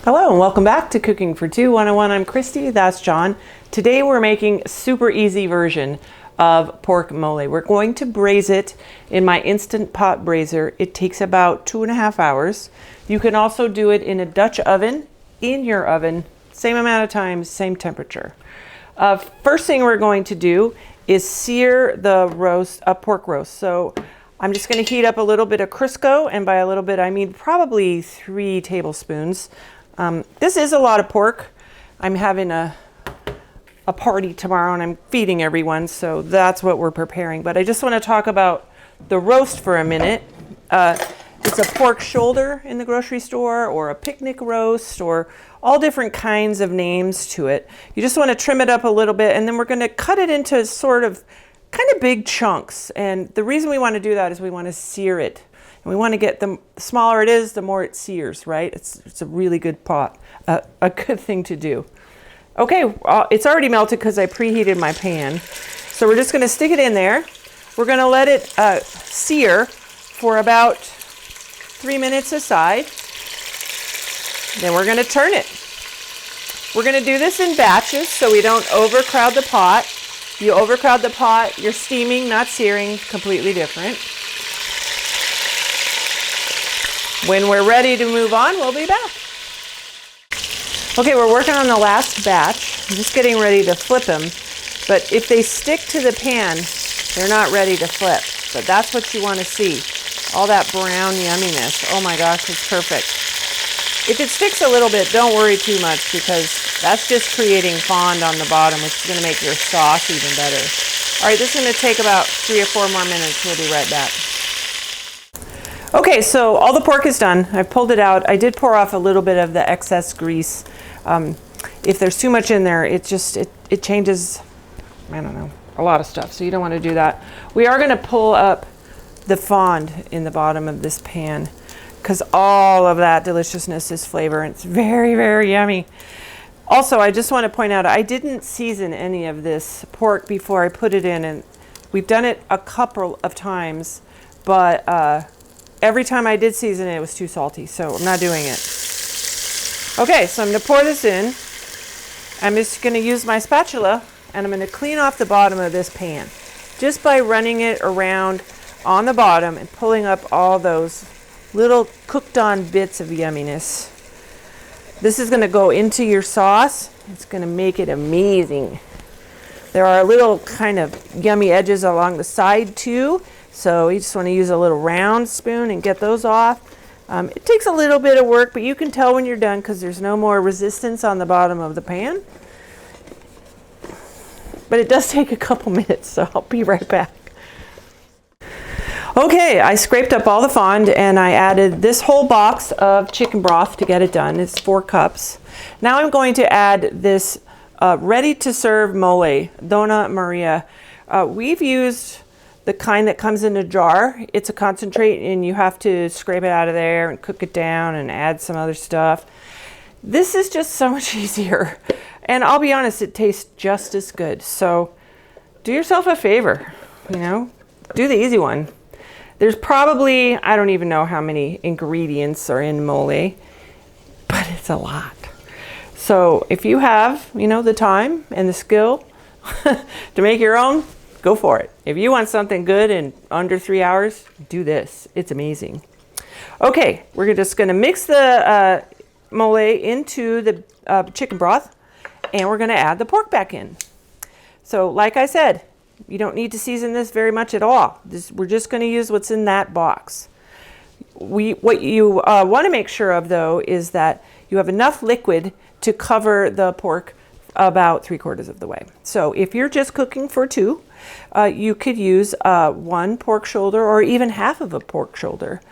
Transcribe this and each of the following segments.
Hello and welcome back to Cooking for Two 101. I'm Christy, that's John. Today we're making a super easy version of pork mole. We're going to braise it in my Instant Pot braiser. It takes about 2.5 hours. You can also do it in a Dutch oven, in your oven, same amount of time, same temperature. First thing we're going to do is sear the pork roast. So I'm just going to heat up a little bit of Crisco, and by a little bit I mean probably 3 tablespoons. This is a lot of pork. I'm having a party tomorrow and I'm feeding everyone, so that's what we're preparing. But I just want to talk about the roast for a minute. It's a pork shoulder in the grocery store, or a picnic roast, or all different kinds of names to it. You just want to trim it up a little bit, and then we're going to cut it into sort of kind of big chunks. And the reason we want to do that is we want to sear it. And we want to get the smaller it is, the more it sears, right? It's a really good a good thing to do. Okay, it's already melted because I preheated my pan. So we're just going to stick it in there. We're going to let it sear for about 3 minutes aside. Then we're going to turn it. We're going to do this in batches so we don't overcrowd the pot. You overcrowd the pot, you're steaming, not searing, completely different. When we're ready to move on, we'll be back. Okay, we're working on the last batch. I'm just getting ready to flip them. But if they stick to the pan, they're not ready to flip. But that's what you want to see. All that brown yumminess. Oh my gosh, it's perfect. If it sticks a little bit, don't worry too much, because that's just creating fond on the bottom, which is going to make your sauce even better. All right, this is going to take about 3 or 4 more minutes. We'll be right back. Okay, so all the pork is done. I've pulled it out. I did pour off a little bit of the excess grease. If there's too much in there, it changes, I don't know, a lot of stuff. So you don't want to do that. We are going to pull up the fond in the bottom of this pan, because all of that deliciousness is flavor. And it's very, very yummy. Also, I just want to point out, I didn't season any of this pork before I put it in. And we've done it a couple of times, but every time I did season it, it was too salty, so I'm not doing it. Okay, so I'm going to pour this in. I'm just going to use my spatula, and I'm going to clean off the bottom of this pan just by running it around on the bottom and pulling up all those little cooked on bits of yumminess. This is going to go into your sauce. It's going to make it amazing. There are little kind of yummy edges along the side too. So you just want to use a little round spoon and get those off. It takes a little bit of work, but you can tell when you're done because there's no more resistance on the bottom of the pan. But it does take a couple minutes, so I'll be right back. Okay, I scraped up all the fond and I added this whole box of chicken broth to get it done. It's 4 cups. Now I'm going to add this ready-to-serve mole, Donna Maria. We've used the kind that comes in a jar. It's a concentrate and you have to scrape it out of there and cook it down and add some other stuff. This is just so much easier. And I'll be honest, it tastes just as good. So do yourself a favor, do the easy one. There's probably, I don't even know how many ingredients are in mole, but it's a lot. So if you have, the time and the skill to make your own, go for it. If you want something good in under 3 hours, do this. It's amazing. Okay, we're just going to mix the mole into the chicken broth, and we're going to add the pork back in. So like I said, you don't need to season this very much at all. We're just going to use what's in that box. What you want to make sure of, though, is that you have enough liquid to cover the pork about 3/4 of the way. So if you're just cooking for 2, you could use 1 pork shoulder or even half of a pork shoulder.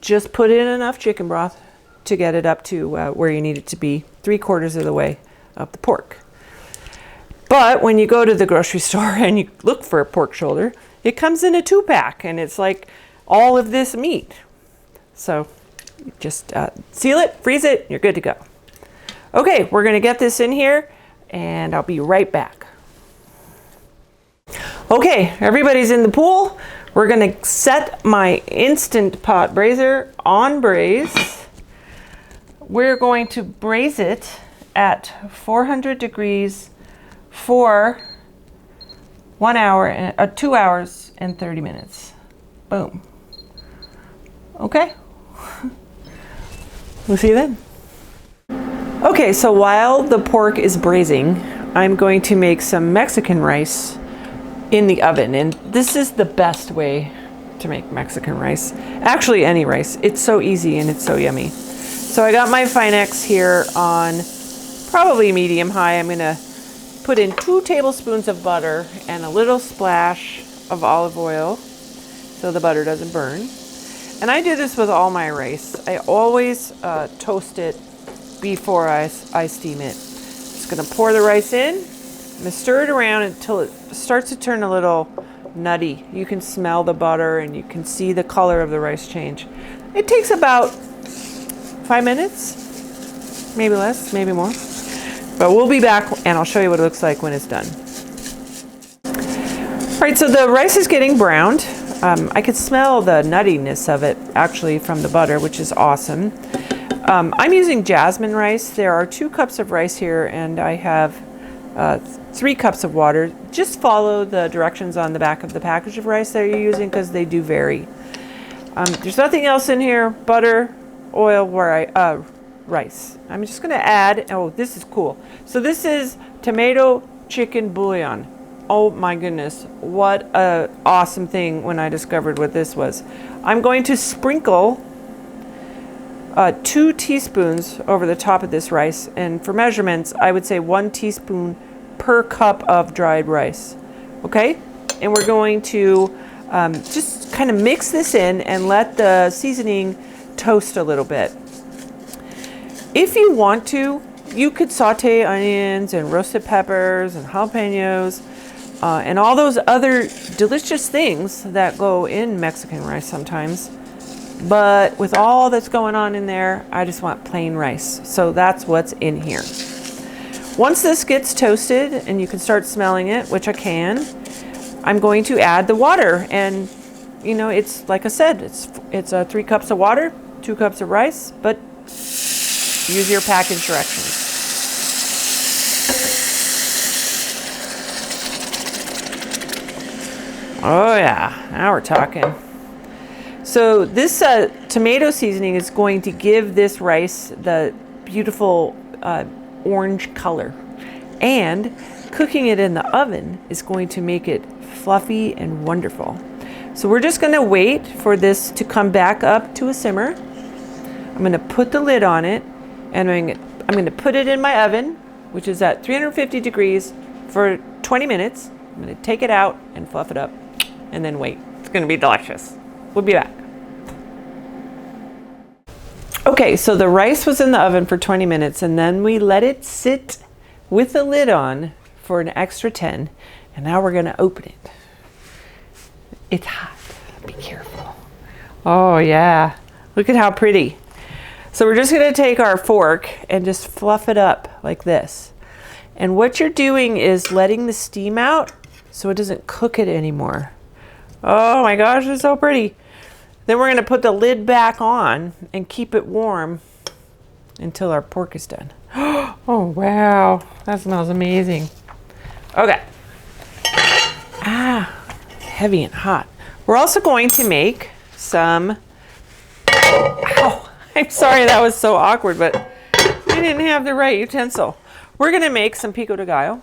Just put in enough chicken broth to get it up to where you need it to be, 3/4 of the way of the pork. But when you go to the grocery store and you look for a pork shoulder, it comes in a 2-pack and it's like all of this meat. So just seal it, freeze it, you're good to go. Okay, we're going to get this in here and I'll be right back. Okay, everybody's in the pool. We're going to set my Instant Pot braiser on braise. we're going to braise it at 400 degrees for 1 hour and 2 hours and 30 minutes. Boom. Okay. We'll see you then. Okay, so while the pork is braising, I'm going to make some Mexican rice in the oven. And this is the best way to make Mexican rice. Actually, any rice. It's so easy and it's so yummy. So I got my Finex here on probably medium high. I'm gonna put in 2 tablespoons of butter and a little splash of olive oil so the butter doesn't burn. And I do this with all my rice. I always toast it before I steam it. Just gonna pour the rice in. I'm gonna stir it around until it starts to turn a little nutty. You can smell the butter and you can see the color of the rice change. It takes about 5 minutes, maybe less, maybe more. But we'll be back and I'll show you what it looks like when it's done. All right, so the rice is getting browned. I could smell the nuttiness of it actually from the butter, which is awesome. I'm using jasmine rice. There are 2 cups of rice here and I have 3 cups of water. Just follow the directions on the back of the package of rice that you're using because they do vary. There's nothing else in here. Butter, oil, rice. I'm just gonna add, oh, this is cool. So this is tomato chicken bouillon. Oh my goodness, what a awesome thing when I discovered what this was. I'm going to sprinkle 2 teaspoons over the top of this rice, and for measurements I would say 1 teaspoon per cup of dried rice. Okay, and we're going to just kind of mix this in and let the seasoning toast a little bit. If you want to, you could saute onions and roasted peppers and jalapenos and all those other delicious things that go in Mexican rice sometimes. But with all that's going on in there, I just want plain rice. So that's what's in here. Once this gets toasted and you can start smelling it, which I can, I'm going to add the water. And you know, it's like I said, it's 3 cups of water, 2 cups of rice, but use your package directions. Oh yeah, now we're talking. So this tomato seasoning is going to give this rice the beautiful orange color. And cooking it in the oven is going to make it fluffy and wonderful. So we're just gonna wait for this to come back up to a simmer. I'm gonna put the lid on it and I'm gonna put it in my oven, which is at 350 degrees for 20 minutes. I'm gonna take it out and fluff it up and then wait. It's gonna be delicious. We'll be back. Okay, so the rice was in the oven for 20 minutes and then we let it sit with the lid on for an extra 10. And now we're gonna open it. It's hot, be careful. Oh yeah, look at how pretty. So we're just gonna take our fork and just fluff it up like this. And what you're doing is letting the steam out so it doesn't cook it anymore. Oh my gosh, it's so pretty. Then we're gonna put the lid back on and keep it warm until our pork is done. Oh wow, that smells amazing. Okay. Heavy and hot. We're also going to make some, ow, I'm sorry that was so awkward, but I didn't have the right utensil. We're gonna make some pico de gallo.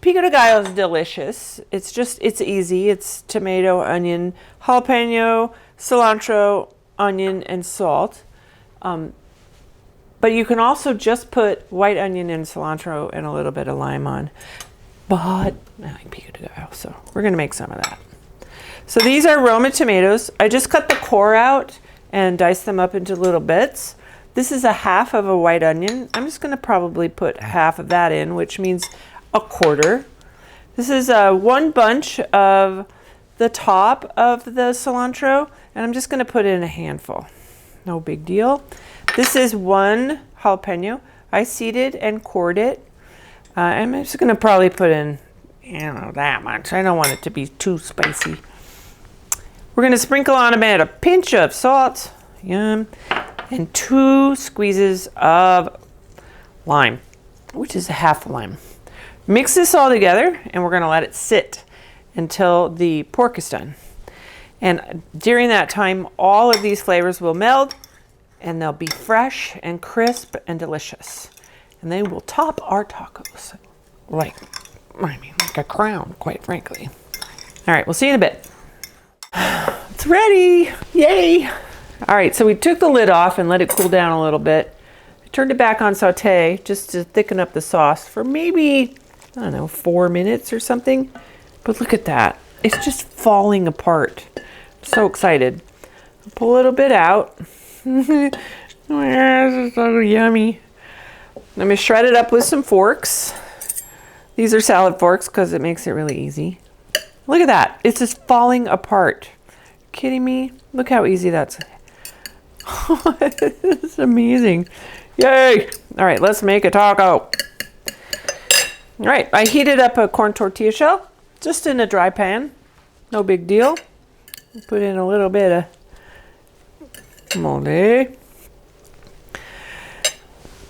Pico de gallo is delicious. It's easy. It's tomato, onion, jalapeno, cilantro, onion, and salt. But you can also just put white onion and cilantro and a little bit of lime on. But I like pico de gallo, so we're gonna make some of that. So these are Roma tomatoes. I just cut the core out and diced them up into little bits. This is a half of a white onion. I'm just gonna probably put half of that in, which means a quarter. This is 1 bunch of the top of the cilantro, and I'm just gonna put in a handful. No big deal. This is 1 jalapeno. I seeded and cored it. I'm just gonna probably put in, I don't know, that much. I don't want it to be too spicy. We're gonna sprinkle on a pinch of salt. Yum. and 2 squeezes of lime, which is a half a lime. Mix this all together and we're gonna let it sit until the pork is done. And during that time, all of these flavors will meld and they'll be fresh and crisp and delicious. And they will top our tacos like a crown, quite frankly. All right, we'll see you in a bit. It's ready, yay. All right, so we took the lid off and let it cool down a little bit. I turned it back on saute just to thicken up the sauce for maybe, I don't know, 4 minutes or something. But look at that, it's just falling apart. I'm so excited. I'll pull a little bit out. This is so yummy. Let me shred it up with some forks. These are salad forks because it makes it really easy. Look at that, it's just falling apart. Kidding me? Look how easy that's. It's amazing. Yay! All right, let's make a taco. All right, I heated up a corn tortilla shell just in a dry pan. No big deal. Put in a little bit of mole. A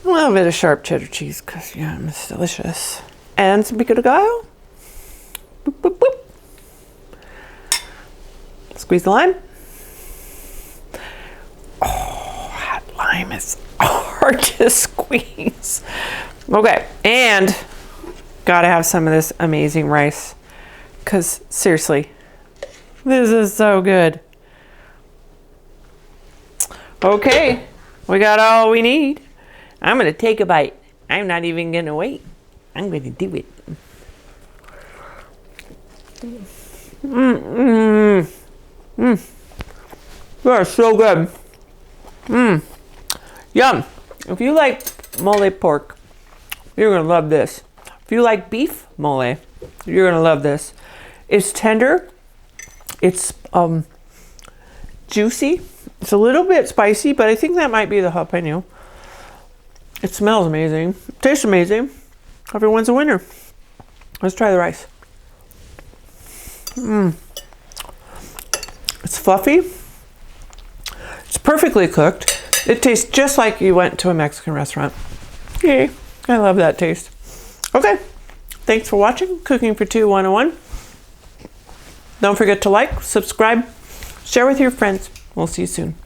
little bit of sharp cheddar cheese because yum, it's delicious. And some pico de gallo. Boop, boop, boop. Squeeze the lime. Oh, that lime is hard to squeeze. Okay, and gotta have some of this amazing rice because seriously, this is so good. Okay, we got all we need. I'm gonna take a bite. I'm not even gonna wait. I'm gonna do it. That is so good. Yum. If you like mole pork, you're gonna love this. If you like beef mole, you're gonna love this. It's tender. It's juicy. It's a little bit spicy, but I think that might be the jalapeno. It smells amazing. It tastes amazing. Everyone's a winner. Let's try the rice. It's fluffy. It's perfectly cooked. It tastes just like you went to a Mexican restaurant. Yay, I love that taste. Okay, thanks for watching Cooking for Two 101. Don't forget to like, subscribe, share with your friends. We'll see you soon.